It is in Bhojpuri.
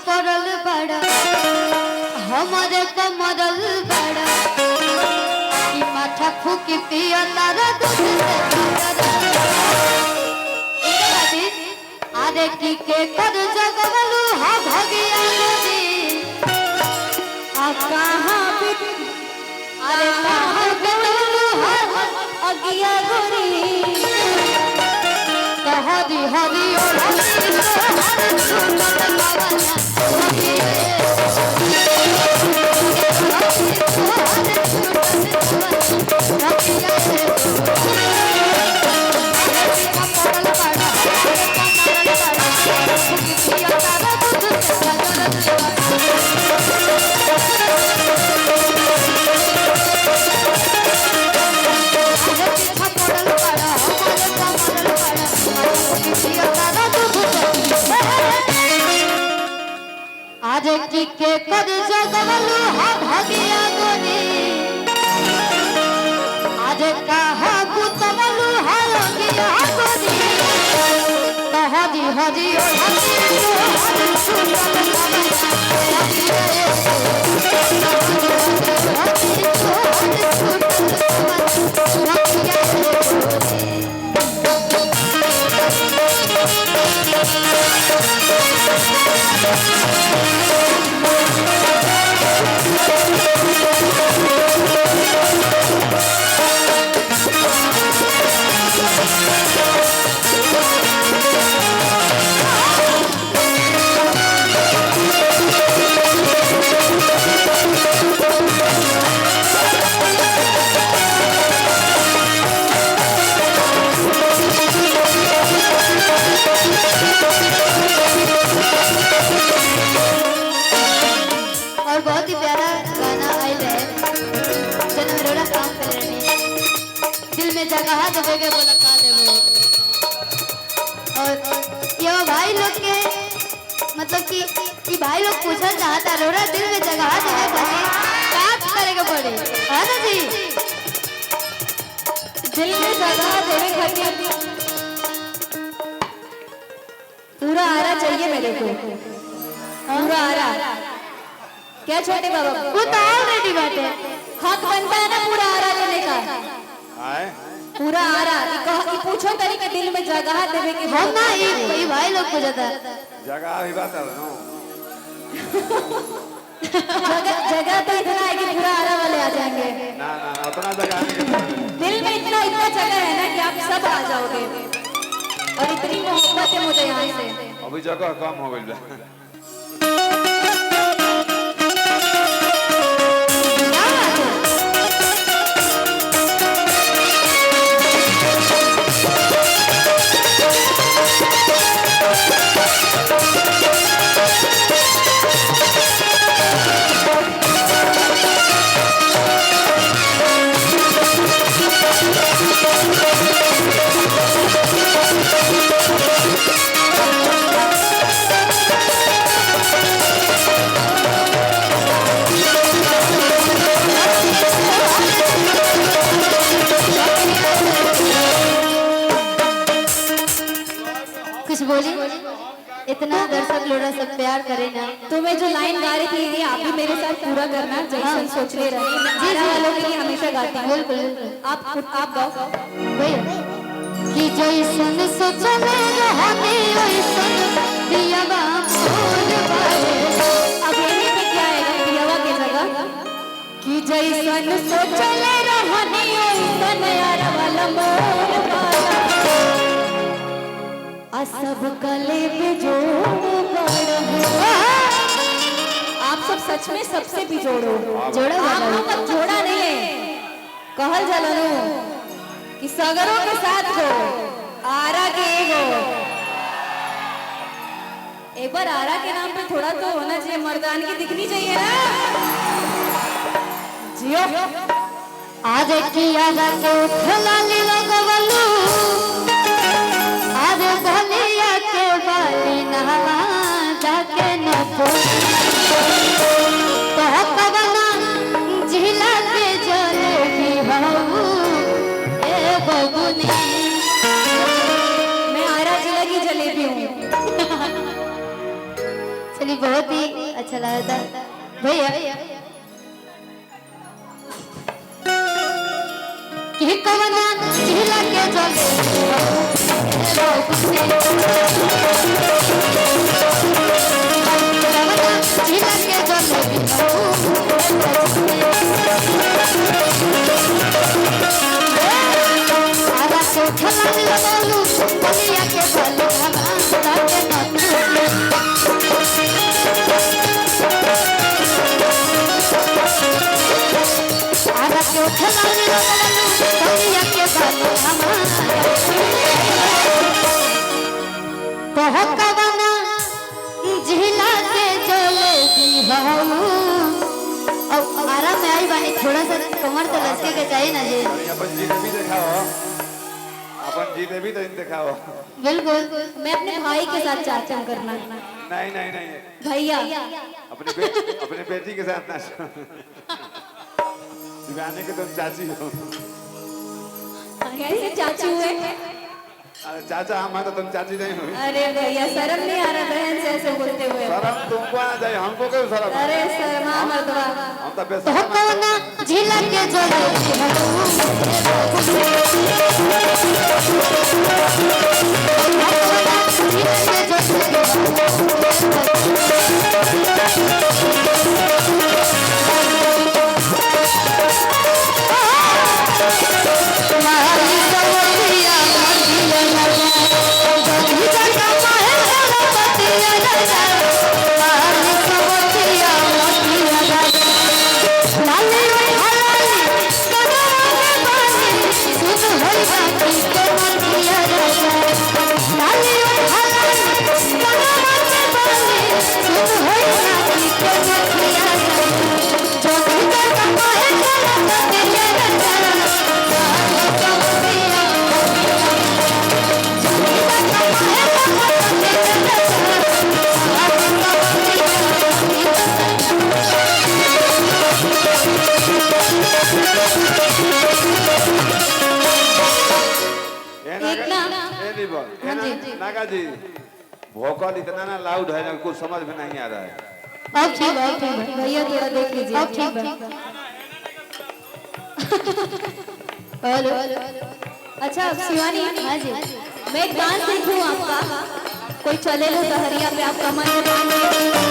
पड़ल बड़ा हमारे कमरल बड़ा ई माथा फूकी पिया तारा दूध से अरे की के कर जगवलू हा भगिया नदी आ कहां अरे कहां बेलू हा अगिया गोरी हरी हरी और हरी आज की के कर जगवलू हा भगिया गोरी आज कहा बुतवलू हा लगिया गोरी हरी हरी ओ हरी सुंदर जगह देवे बोला का लेबो और ये भाई लोग के मतलब कि ई भाई लोग पूछना चाहता रोरा दिल में जगह देवे बने का करे के पड़ी है ना जी दिल में जगह देवे खातिर पूरा आरा चाहिए मेरे को पूरा आरा क्या छोटे बाबा वो तो ऑलरेडी बात है हक बनता है ना पूरा आरा लेने का पूरा आ रहा कि पूछो तरी के दिल में जगह देवे के हम ना ये भाई लोग को जाता जगह भी बात है नो जगह तो इतना है कि पूरा आरा वाले आ जाएंगे ना ना ना उतना जगह नहीं दिल में इतना इतना जगह है ना कि आप सब आ जाओगे और इतनी मोहब्बत है मुझे यहाँ से अभी जगह कम हो गई इतना दर्शक लोड़ा सब प्यार करे ना तुम्हें जो लाइन गा रही थी ये आप भी मेरे साथ पूरा करना जैसन सोच ले रहे जी जी वालों के लिए हमेशा गाती हूं बिल्कुल आप गाओ भैया कि जैसन सोचले रहनी वैसन दियावा मोर बारे अब यहीं पे क्या आएगा दियावा की जगह कि जैसन सोचले रहनी वैसन यार वाला मोर बारे सब गले पे जोड़ आप सब सच में सबसे भी जोड़ो जोड़ा आप जोड़ा नहीं है कहल जलनो कि सगरों के साथ हो आरा के हो एक बार आरा के नाम पे थोड़ा तो होना चाहिए मर्दानगी दिखनी चाहिए ना जियो आज की आरा के उठला ली लगवलू आज भलिया के बाली नहवा जाके न तो कवना झिला के जलेबी बहू ए बबुनी मैं आरा जिला की जलेबी हूँ चलिए बहुत ही अच्छा लगा था भैया कि कवना झीला के जले कवना झीला के जले आरा से छलांग लगालू बलिया के बालू हमारा के नतू आरा से छलांग लगालू बलिया के बालू हमारा कवना झीला के जले बिहाऊ अब आराम में आई बानी थोड़ा सा कमर तो लचके के चाहिए ना जी अपन जीते भी दिखाओ अपन जीते भी तो इन दिखाओ बिल्कुल मैं अपने भाई के साथ चाचा करना नहीं नहीं नहीं भैया अपने बेटी के साथ ना दिवाने के तुम चाची हो कैसे चाचू हुए अरे चाचा हम तो तुम चाची नहीं हो अरे भैया शर्म नहीं आ रहा बहन से ऐसे बोलते हुए शर्म तुमको आना चाहिए हमको क्यों शर्म अरे शर्मा मर्दवा हम तो बेशर्म कवना झीला के जले नागा जी भोकल इतना ना लाउड है ना कुछ समझ में नहीं आ रहा है अब ठीक है भैया थोड़ा देख लीजिए अब ठीक है हेलो अच्छा शिवानी हाँ जी मैं एक डांस देखूं आपका कोई चले लो सहरिया पे आप कमर में